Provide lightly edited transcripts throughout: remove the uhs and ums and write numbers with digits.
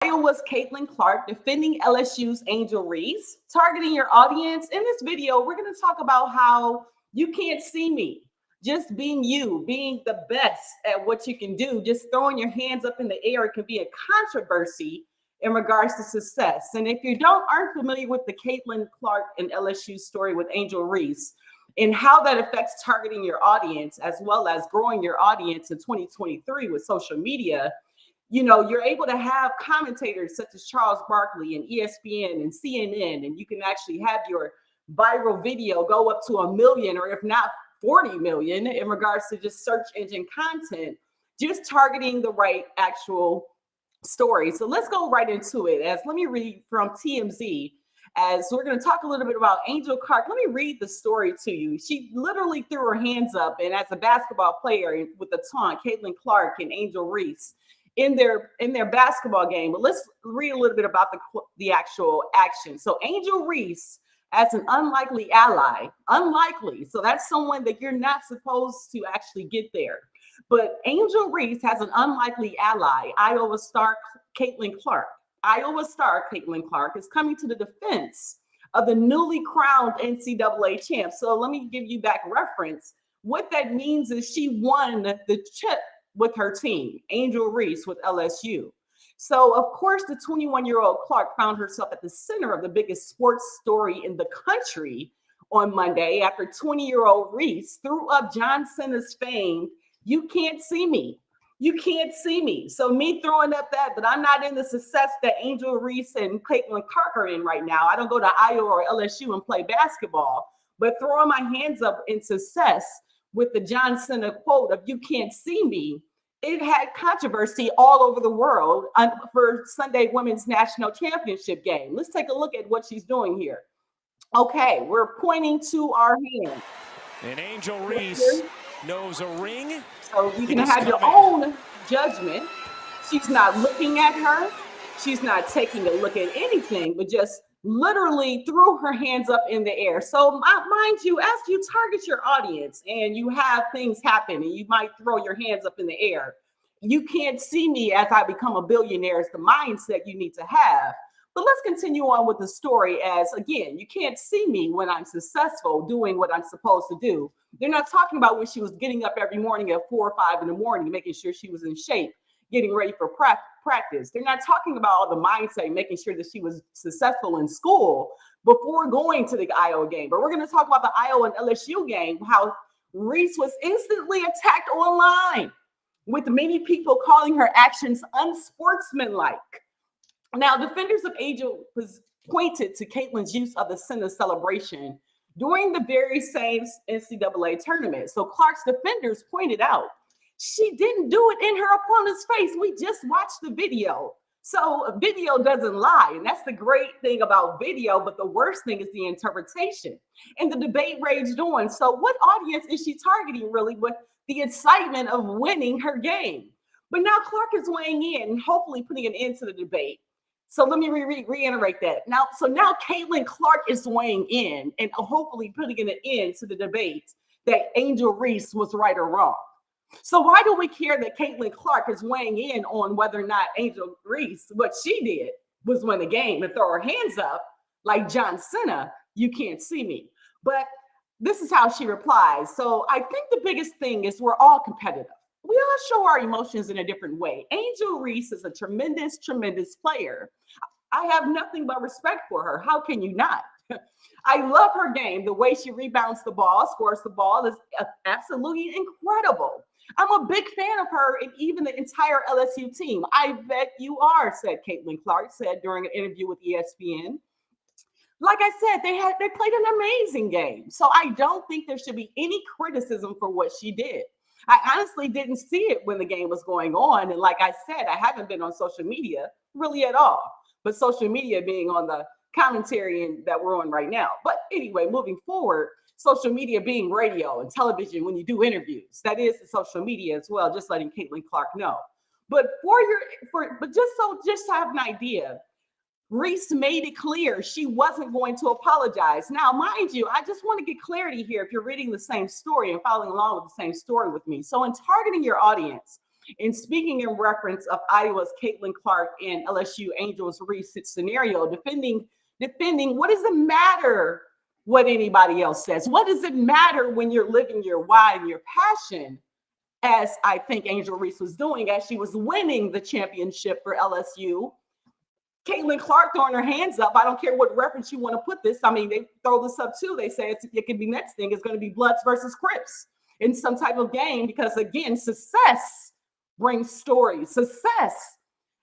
Iowa's Caitlin Clark defending LSU's Angel Reese, targeting your audience. In this video, we're going to talk about how you can't see me. Just being you, being the best at what you can do, just throwing your hands up in the air, it can be a controversy in regards to success. And if you aren't familiar with the Caitlin Clark and LSU story with Angel Reese and how that affects targeting your audience as well as growing your audience in 2023 with social media, you're able to have commentators such as Charles Barkley and ESPN and CNN, and you can actually have your viral video go up to 1 million, or if not 40 million, in regards to just search engine content, just targeting the right actual story. So let's go right into it. Let me read from TMZ, as we're going to talk a little bit about Angel Clark. Let me read the story to you. She literally threw her hands up, and as a basketball player with the taunt, Caitlin Clark and Angel Reese in their basketball game. But let's read a little bit about the actual action. So Angel Reese, as an unlikely ally, unlikely. So that's someone that you're not supposed to actually get there. But Angel Reese has an unlikely ally, Iowa star Caitlin Clark. Iowa star Caitlin Clark is coming to the defense of the newly crowned NCAA champ. So let me give you back reference. What that means is she won the chip with her team, Angel Reese with LSU. So, of course, the 21-year-old Clark found herself at the center of the biggest sports story in the country on Monday after 20-year-old Reese threw up John Cena's fame, "You can't see me. You can't see me." So me throwing up that, but I'm not in the success that Angel Reese and Caitlin Clark are in right now. I don't go to Iowa or LSU and play basketball, but throwing my hands up in success with the John Cena quote of "You can't see me," it had controversy all over the world for Sunday Women's National Championship game. Let's take a look at what she's doing here. Okay, we're pointing to our hand. And Angel Reese knows a ring. So you can have your own judgment. She's not looking at her. She's not taking a look at anything, but just literally threw her hands up in the air. So mind you, as you target your audience and you have things happen and you might throw your hands up in the air, "You can't see me as I become a billionaire" is the mindset you need to have. But let's continue on with the story, as again, you can't see me when I'm successful doing what I'm supposed to do. They're not talking about when she was getting up every morning at 4 or 5 in the morning, making sure she was in shape, getting ready for practice. They're not talking about all the mindset, making sure that she was successful in school before going to the Iowa game. But we're going to talk about the Iowa and LSU game, how Reese was instantly attacked online, with many people calling her actions unsportsmanlike. Now, defenders of Angel was pointed to Caitlin's use of the Cena celebration during the very same NCAA tournament. So Clark's defenders pointed out she didn't do it in her opponent's face. We just watched the video. So a video doesn't lie. And that's the great thing about video. But the worst thing is the interpretation. And the debate raged on. So what audience is she targeting really with the excitement of winning her game? But now Clark is weighing in and hopefully putting an end to the debate. So let me reiterate that. Now Caitlin Clark is weighing in and hopefully putting an end to the debate that Angel Reese was right or wrong. So why do we care that Caitlin Clark is weighing in on whether or not Angel Reese, what she did was win the game and throw her hands up like John Cena, "You can't see me"? But this is how she replies. So I think the biggest thing is we're all competitive. We all show our emotions in a different way. Angel Reese is a tremendous, tremendous player. I have nothing but respect for her. How can you not? I love her game. The way she rebounds the ball, scores the ball is absolutely incredible. I'm a big fan of her and even the entire LSU team. "I bet you are," said Caitlin Clark, said during an interview with ESPN. Like I said, they played an amazing game. So I don't think there should be any criticism for what she did. I honestly didn't see it when the game was going on. And like I said, I haven't been on social media really at all, but social media being on the commentary that we're on right now. But anyway, moving forward, social media being radio and television when you do interviews, that is the social media as well, just letting Caitlin Clark know. But just to have an idea, Reese made it clear she wasn't going to apologize. Now, mind you, I just want to get clarity here if you're reading the same story and following along with the same story with me. So in targeting your audience, And speaking in reference of Iowa's Caitlin Clark and LSU Angels Reese scenario, defending, what does it matter what anybody else says? What does it matter when you're living your why and your passion? As I think Angel Reese was doing as she was winning the championship for LSU. Caitlin Clark throwing her hands up. I don't care what reference you want to put this. I mean, they throw this up too. They say it could be next thing. It's going to be Bloods versus Crips in some type of game because, again, success brings stories. Success.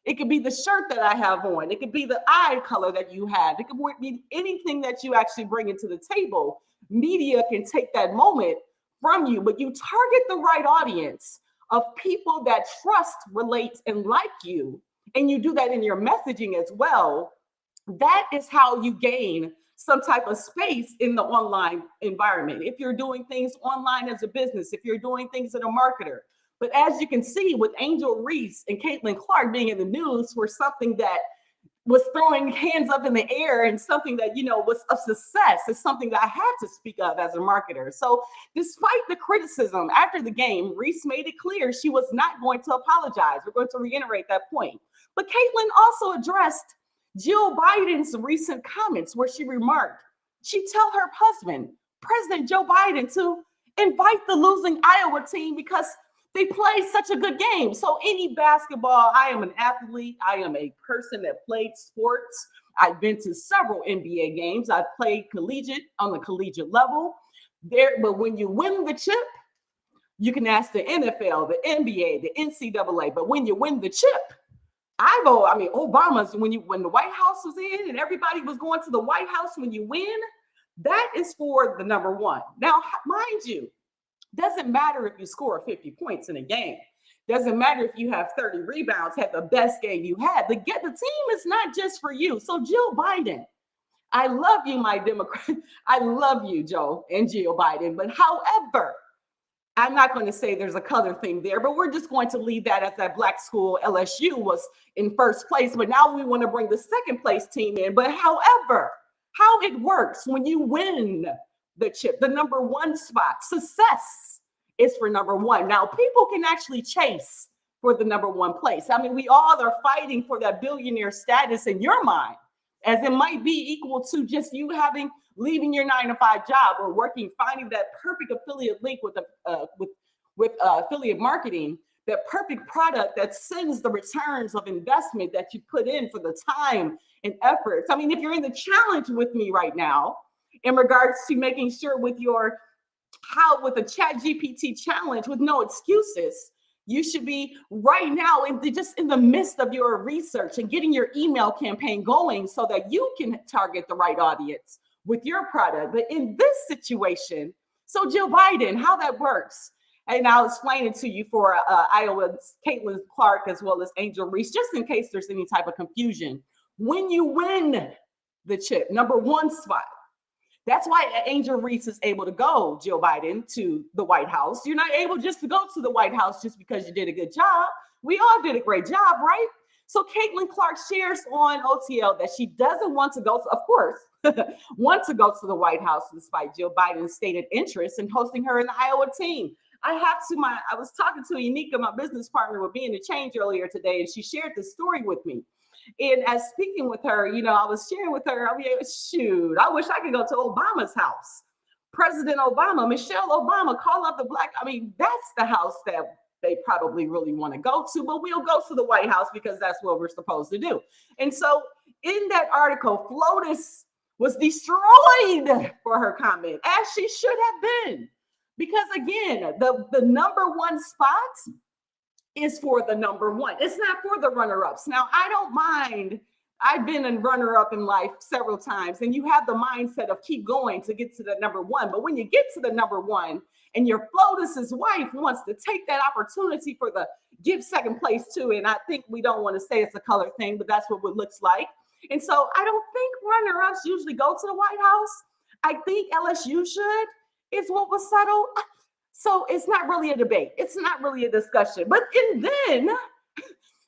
It could be the shirt that I have on. It could be the eye color that you have. It could be anything that you actually bring into the table. Media can take that moment from you, but you target the right audience of people that trust, relate, and like you, and you do that in your messaging as well. That is how you gain some type of space in the online environment. If you're doing things online as a business, if you're doing things as a marketer. But as you can see with Angel Reese and Caitlin Clark being in the news for something that was throwing hands up in the air and something that, was a success, is something that I had to speak of as a marketer. So despite the criticism after the game, Reese made it clear she was not going to apologize. We're going to reiterate that point. But Caitlin also addressed Jill Biden's recent comments where she remarked, she tell her husband, President Joe Biden, to invite the losing Iowa team because they play such a good game. So any basketball, I am an athlete. I am a person that played sports. I've been to several NBA games. I've played on the collegiate level. But when you win the chip, you can ask the NFL, the NBA, the NCAA. But when you win the chip, Obama's when the White House was in and everybody was going to the White House, when you win, that is for the number one. Now, mind you, doesn't matter if you score 50 points in a game. Doesn't matter if you have 30 rebounds, have the best game you had. The team is not just for you. So Jill Biden, I love you, my Democrat. I love you, Joe and Jill Biden. But however, I'm not going to say there's a color thing there, but we're just going to leave that as that black school LSU was in first place. But now we want to bring the second place team in. But however, how it works when you win the chip, the number one spot, success is for number one. Now, people can actually chase for the number one place. I mean, we all are fighting for that billionaire status in your mind, as it might be equal to just you leaving your 9-to-5 job or finding that perfect affiliate link with affiliate marketing, that perfect product that sends the returns of investment that you put in for the time and efforts. I mean, if you're in the challenge with me right now, in regards to making sure with the Chat GPT challenge with no excuses, you should be right now in the midst of your research and getting your email campaign going so that you can target the right audience with your product. But in this situation, so Jill Biden, how that works, and I'll explain it to you for Iowa's Caitlin Clark as well as Angel Reese, just in case there's any type of confusion. When you win the chip, number one spot, that's why Angel Reese is able to go, Jill Biden, to the White House. You're not able just to go to the White House just because you did a good job. We all did a great job, right? So Caitlin Clark shares on OTL that she doesn't want to go, want to go to the White House despite Jill Biden's stated interest in hosting her in the Iowa team. I was talking to Unica, my business partner, with being the change earlier today, and she shared this story with me. And as speaking with her, I was sharing with her, I wish I could go to Obama's house. President Obama, Michelle Obama, call up the that's the house that they probably really want to go to, but we'll go to the White House because that's what we're supposed to do. And so in that article, Flotus was destroyed for her comment, as she should have been. Because again, the number one spot is for the number one. It's not for the runner-ups. Now, I don't mind. I've been a runner-up in life several times, and you have the mindset of keep going to get to the number one. But when you get to the number one and your Flotus's wife wants to take that opportunity for the give second place too, and I think we don't want to say it's a color thing, but that's what it looks like. And so I don't think runner-ups usually go to the White House. I think LSU should, is what was settled. So it's not really a debate. It's not really a discussion. But then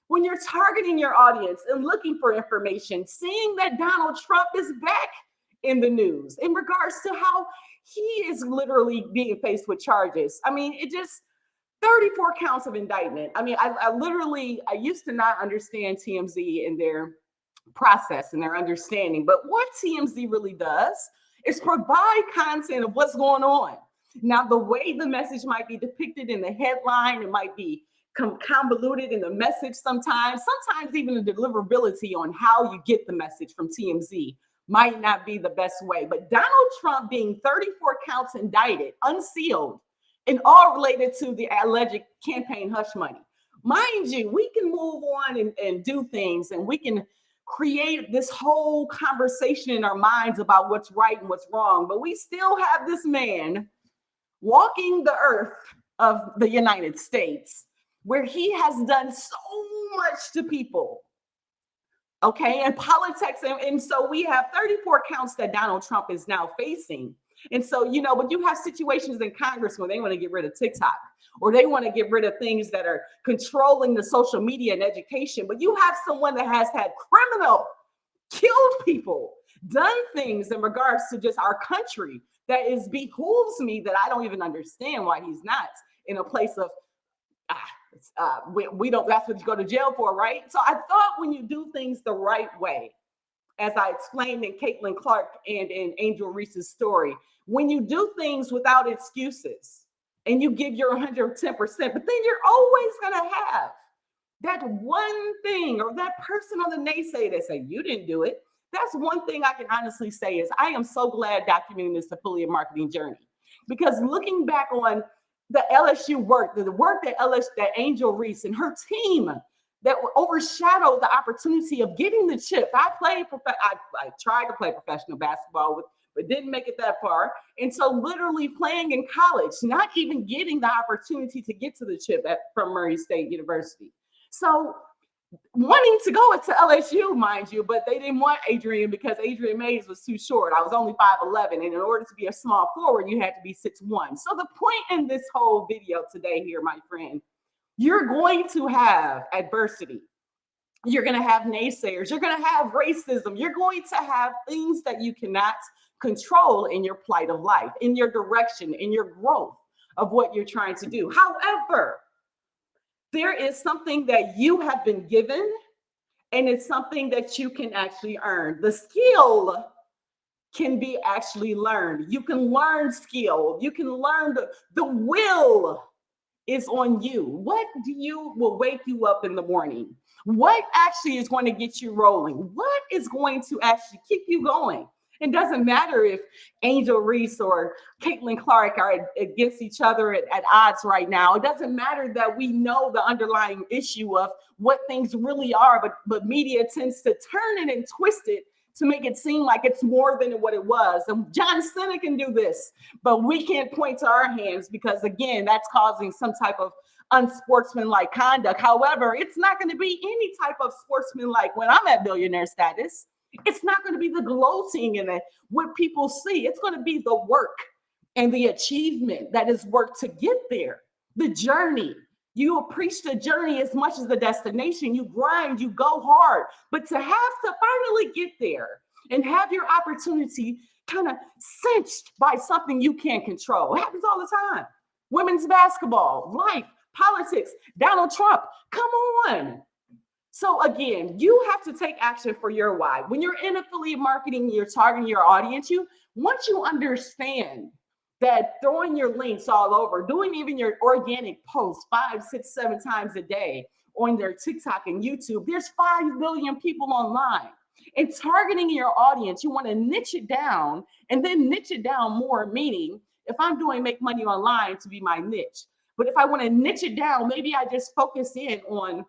when you're targeting your audience and looking for information, seeing that Donald Trump is back in the news in regards to how he is literally being faced with charges. I mean, 34 counts of indictment. I mean, I used to not understand TMZ and their process and their understanding, but what TMZ really does is provide content of what's going on. Now, the way the message might be depicted in the headline, it might be convoluted in the message sometimes even the deliverability on how you get the message from TMZ might not be the best way. But Donald Trump being 34 counts indicted, unsealed, and all related to the alleged campaign hush money. Mind you, we can move on and do things, and we can create this whole conversation in our minds about what's right and what's wrong, but we still have this man walking the earth of the United States where he has done so much to people, okay, and politics. And so we have 34 counts that Donald Trump is now facing. And so, but you have situations in Congress where they want to get rid of TikTok, or they want to get rid of things that are controlling the social media and education. But you have someone that has had killed people, done things in regards to just our country that behooves me that I don't even understand why he's not in a place of, we don't, that's what you go to jail for, right? So I thought when you do things the right way, as I explained in Caitlin Clark and in Angel Reese's story, when you do things without excuses and you give your 110%, but then you're always going to have that one thing or that person on the naysay that say you didn't do it. That's one thing I can honestly say is I am so glad documenting this affiliate marketing journey, because looking back on the LSU work, the work that Angel Reese and her team that overshadowed the opportunity of getting the chip. I tried to play professional basketball, but didn't make it that far. And so literally playing in college, not even getting the opportunity to get to the chip from Murray State University. So wanting to go to LSU, mind you, but they didn't want Adrian because Adrian Mays was too short. I was only 5'11", and in order to be a small forward, you had to be 6'1". So the point in this whole video today here, my friend, you're going to have adversity. You're going to have naysayers. You're going to have racism. You're going to have things that you cannot control in your plight of life, in your direction, in your growth of what you're trying to do. However, there is something that you have been given, and it's something that you can actually earn. The skill can be actually learned. You can learn skill. You can learn the will is on you. What will wake you up in the morning? What actually is going to get you rolling? What is going to actually keep you going? It doesn't matter if Angel Reese or Caitlin Clark are against each other at odds right now. It doesn't matter that we know the underlying issue of what things really are, but media tends to turn it and twist it to make it seem like it's more than what it was. And John Cena can do this, but we can't point to our hands because, again, that's causing some type of unsportsmanlike conduct. However, it's not going to be any type of sportsmanlike when I'm at billionaire status. It's not going to be the gloating and what people see. It's going to be the work and the achievement that is work to get there, the journey. You appreciate the journey as much as the destination. You grind, you go hard, but to have to finally get there and have your opportunity kind of cinched by something you can't control. It happens all the time. Women's basketball, life, politics, Donald Trump, come on. So again, you have to take action for your why. When you're in affiliate marketing, you're targeting your audience, once you understand that throwing your links all over, doing even your organic posts 5, 6, 7 times a day on their TikTok and YouTube, there's 5 billion people online. And targeting your audience, you want to niche it down and then niche it down more, meaning if I'm doing make money online to be my niche. But if I want to niche it down, maybe I just focus in on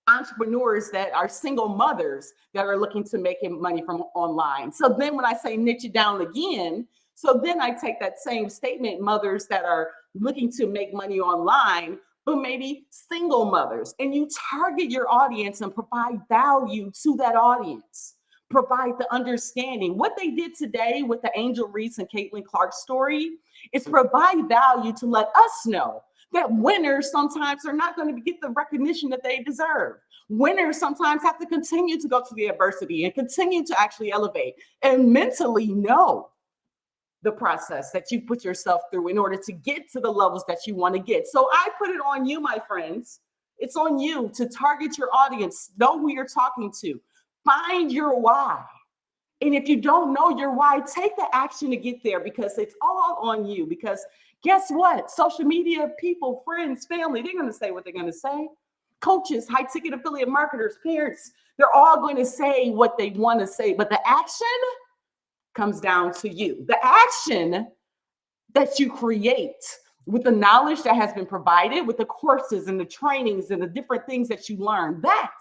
entrepreneurs that are single mothers that are looking to make money from online. So then when I say niche it down again, so then I take that same statement, mothers that are looking to make money online, but maybe single mothers, and you target your audience and provide value to that audience, provide the understanding. What they did today with the Angel Reese and Caitlin Clark story is provide value to let us know that winners sometimes are not going to get the recognition that they deserve. Winners sometimes have to continue to go through the adversity and continue to actually elevate and mentally know the process that you put yourself through in order to get to the levels that you want to get. So I put it on you, my friends. It's on you to target your audience, know who you're talking to, find your why. And if you don't know your why, take the action to get there because it's all on you. Because guess what? Social media people, friends, family, they're going to say what they're going to say. Coaches, high ticket affiliate marketers, parents, they're all going to say what they want to say. But the action comes down to you. The action that you create with the knowledge that has been provided, with the courses and the trainings and the different things that you learn, that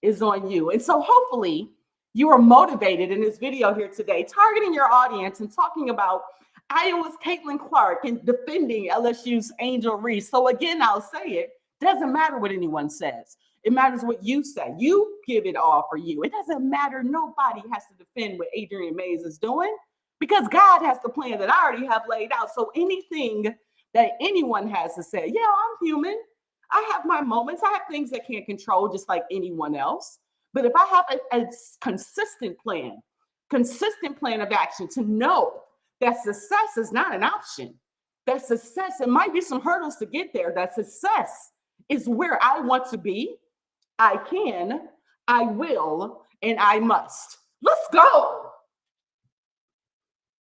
is on you. And so hopefully you are motivated in this video here today, targeting your audience and talking about Iowa's Caitlin Clark and defending LSU's Angel Reese. So again, I'll say it, doesn't matter what anyone says. It matters what you say. You give it all for you. It doesn't matter. Nobody has to defend what Adrian Mays is doing because God has the plan that I already have laid out. So anything that anyone has to say, yeah, I'm human. I have my moments. I have things I can't control just like anyone else. But if I have a consistent plan of action to know that success is not an option, that success, it might be some hurdles to get there, that success is where I want to be, I can, I will, and I must. Let's go.